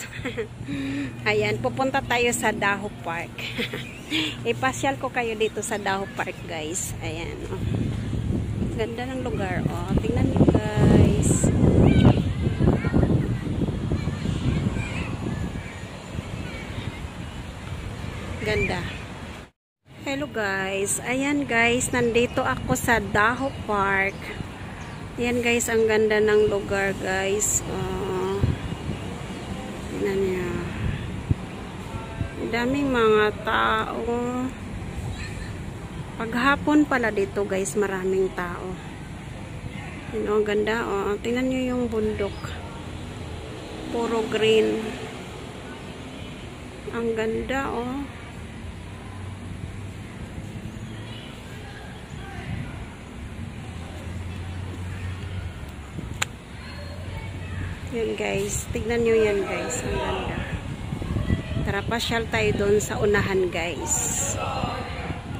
guys. Ayan, pupunta tayo sa Daho Park. Ipasyal ko kayo dito sa Daho Park guys. Ayan, oh. Ganda ng lugar, oh. Tingnan niyo guys. Ganda. Hello guys. Ayan guys, nandito ako sa Daho Park. Ayan guys, ang ganda ng lugar guys. Oh. Tingnan niyo. Daming mga tao. Paghapon pala dito guys, maraming tao. Yun, oh, ganda. Oh. Tingnan niyo yung bundok. Puro green. Ang ganda oh. Yun guys, tignan nyo yan guys, ang ganda. Tara, pasyal tayo doon sa unahan guys.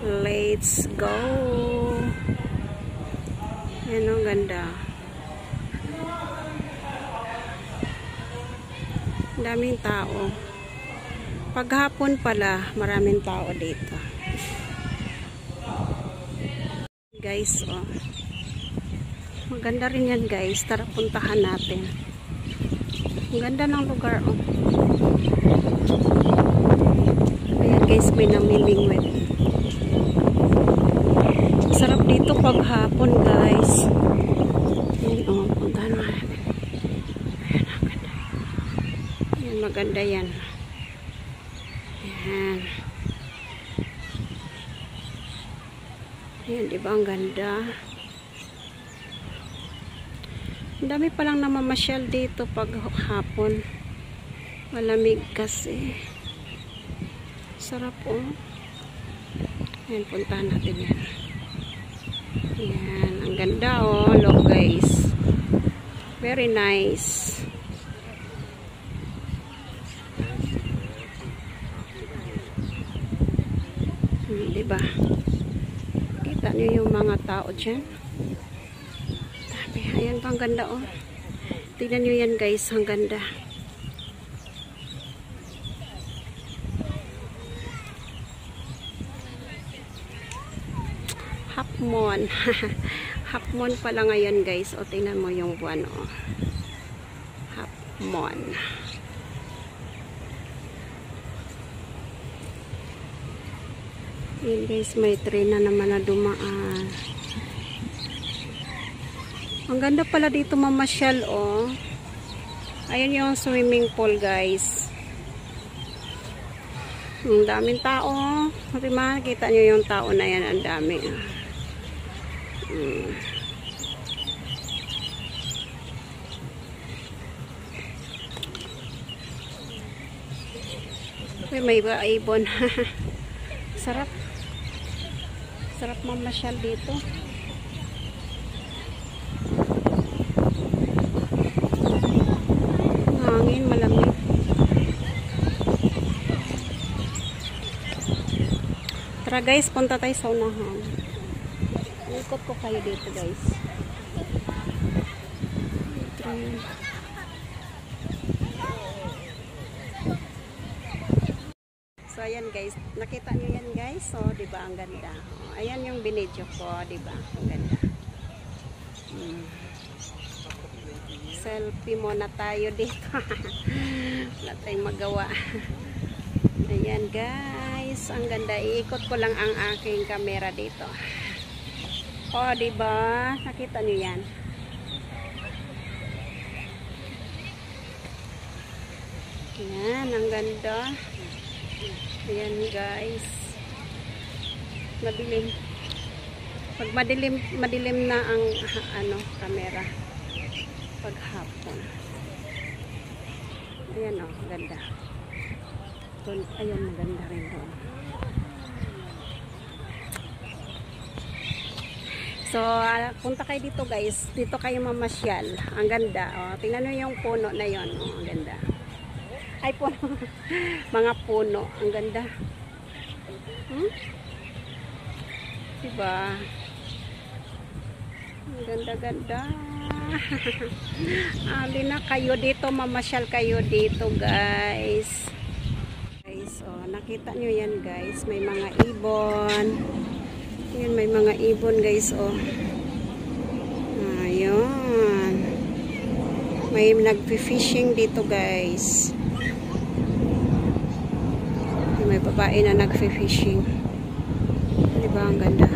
Let's go. Yan ang ganda. Daming tao. Paghapon pala, maraming tao dito. Guys, oh. Maganda rin yan guys, tara puntahan natin. Ang ganda ng lugar, oh. Ayan guys, may namimingwit. Sarap dito paghapon guys. Ayan, oh, puntahan natin. Ayan, ang ganda. Ayan, maganda yan. Ayan. Ayan, diba ang ganda? Ang dami palang namamasyal dito pag hapon. Malamig kasi. Sarap oh. Ayan, puntahan natin yan. Ayan, ang ganda oh. Look guys. Very nice. Diba? Kita niyo yung mga tao dyan. Ayan pa, ang ganda oh. Tignan nyo yan guys, ang ganda. Hapmon. Hapmon pala ngayon guys. O tingnan mo yung buwan oh. Hapmon. Ayan guys, may train na naman na dumaan. Ang ganda pala dito mamasyal, oh. Ayan yung swimming pool, guys. Ang daming tao. Kasi makikita nyo yung tao na yan. Ang dami. Uy, may ibon. Sarap. Sarap mamasyal dito. Hangin, malamig. Tara guys, punta tayo sa unahan. Ikot ko kayo dito guys. So ayan guys, nakita nyo yan guys. So diba ang ganda. Ayan yung binidyo ko, diba? Ang ganda. Selfie muna tayo dito. Wala tayong magawa. Ayan guys, ang ganda. Iikot ko lang ang aking camera dito. Oh, diba? Nakita niyo yan. Ayan, ang ganda. Ayan guys. Madilim. Pag madilim na ang camera. Paghapon. Ayan oh, ganda. Ayan, maganda rin doon. So, punta kayo dito guys. Dito kayo mamasyal. Ang ganda. Oh, tingnan nyo yung puno na yon. Oh, ang ganda. Ay, puno. Mga puno. Ang ganda. Diba? Ang ganda-ganda. Ali na kayo dito, mamasyal kayo dito guys. Guys, oh, nakita nyo yan guys, may mga ibon. Yan, may mga ibon guys, oh. Ayun. May nagfi-fishing dito guys. May babae na nagfi-fishing. Diba ang ganda?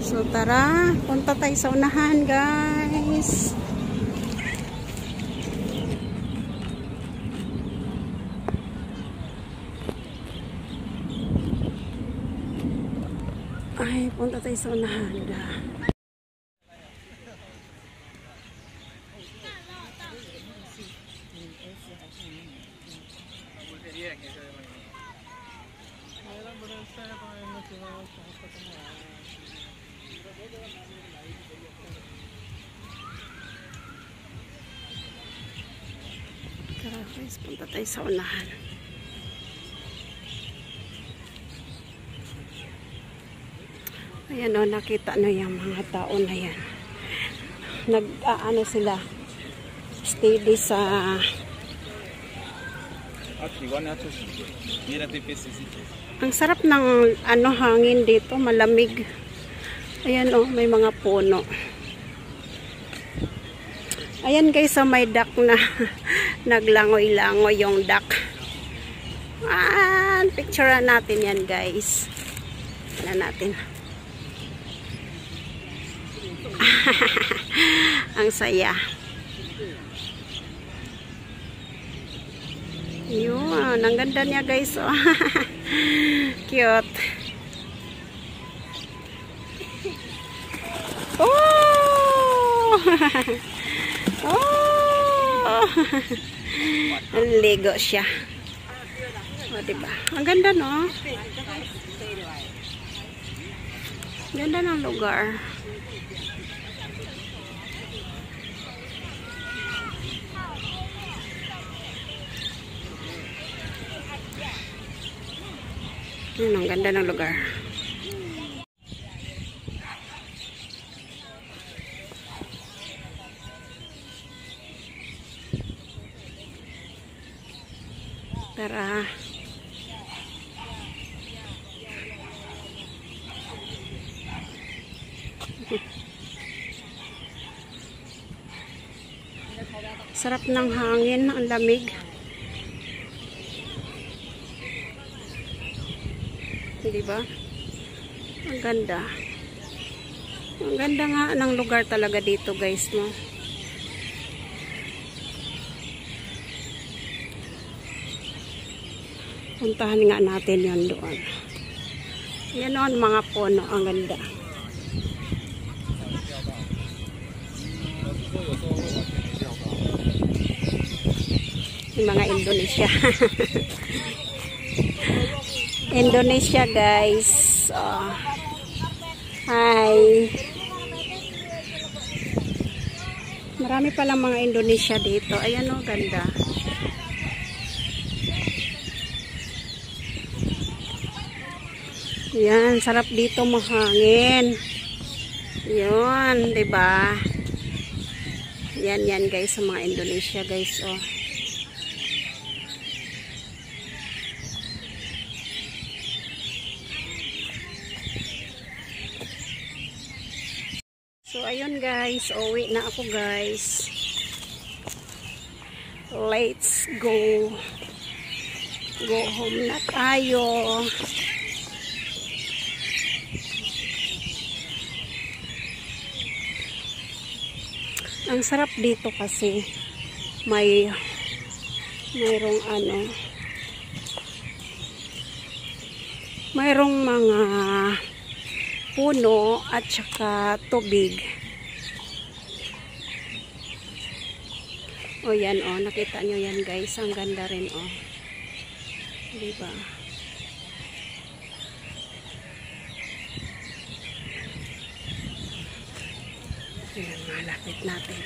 So tara, punta tayo sa unahan guys. Ay, punta tayo sa unahan. Tara guys, punta tayo sa unahan. Ayan o, nakita nyo yung mga tao na yan. Nag-aano sila, steady sa... Ang sarap ng ano, hangin dito, malamig. Ayan o, may mga puno. Ayan guys, so may duck na naglangoy-langoy yung duck. Picturean natin yan guys. Wala natin. Ang saya. Yun, ang ganda niya guys. Oh. Cute. Oh! Oh! Ligo siya. O, diba? Ang ganda, no? Ganda ng lugar. Ang ganda ng lugar. Tara. Sarap ng hangin, ang lamig. Diba? Ang ganda. Ang ganda nga ng lugar talaga dito, guys, no? Puntahan nga natin yun doon. Yan o, mga puno. Ang ganda. Yung mga Indonesia. Indonesia, guys. Oh. Hi. Marami palang mga Indonesia dito. Ayan o, ganda. Yan, sarap dito, mahangin. Yun, diba? Yan guys, sa mga Indonesia guys, oh. So, ayun guys, uwi na ako guys. Let's go. Go home na tayo. Ang sarap dito kasi mayroong ano, mayroong mga puno at saka tubig. O yan o, nakita nyo yan guys, ang ganda rin o. Diba? Ayan, malapit natin.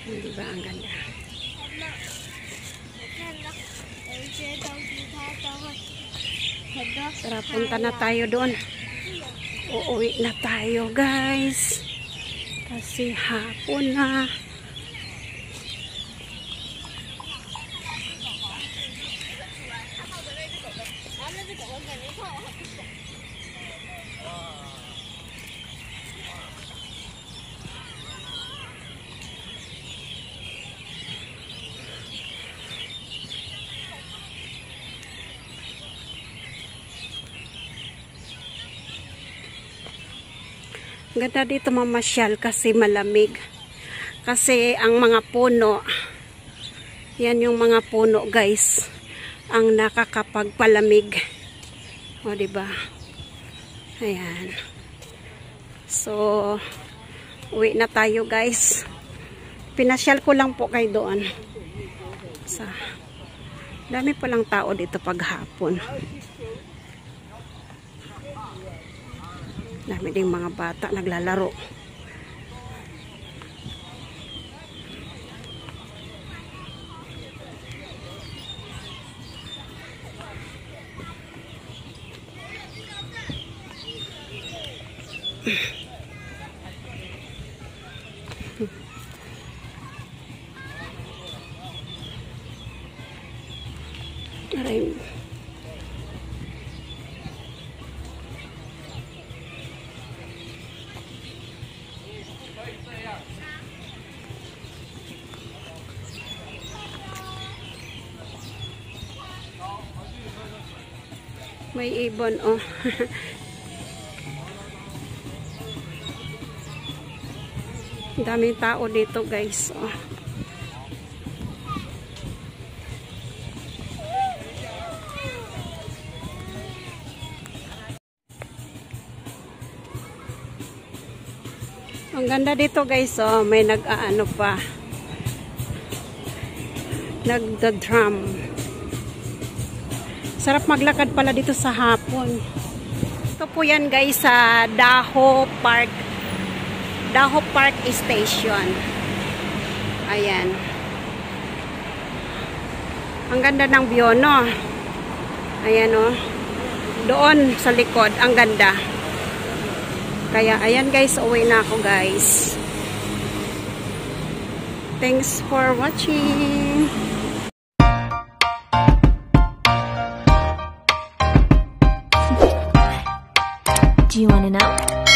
Diba ang ganda? Tara, punta na tayo doon. Uuwi na tayo, guys. Kasi hapon na. Ganda dito mamasyal kasi malamig. Kasi ang mga puno, yan yung mga puno guys, ang nakakapagpalamig. O diba? Ayan. So, uwi na tayo guys. Pinasyal ko lang po kayo doon. Dami palang tao dito paghapon. Dami ding mga bata naglalaro. Aray. May ibon, oh. Daming tao dito, guys, oh. Ang ganda dito, guys, oh. May nag-aano pa. Nagda-drum. Sarap maglakad pala dito sa hapon. Ito po yan guys sa Daho Park. Daho Park Station. Ayan. Ang ganda ng view, no? Ayan, oh. Doon sa likod. Ang ganda. Kaya, ayan guys. Uwi na ako guys. Thanks for watching. Do you want to know?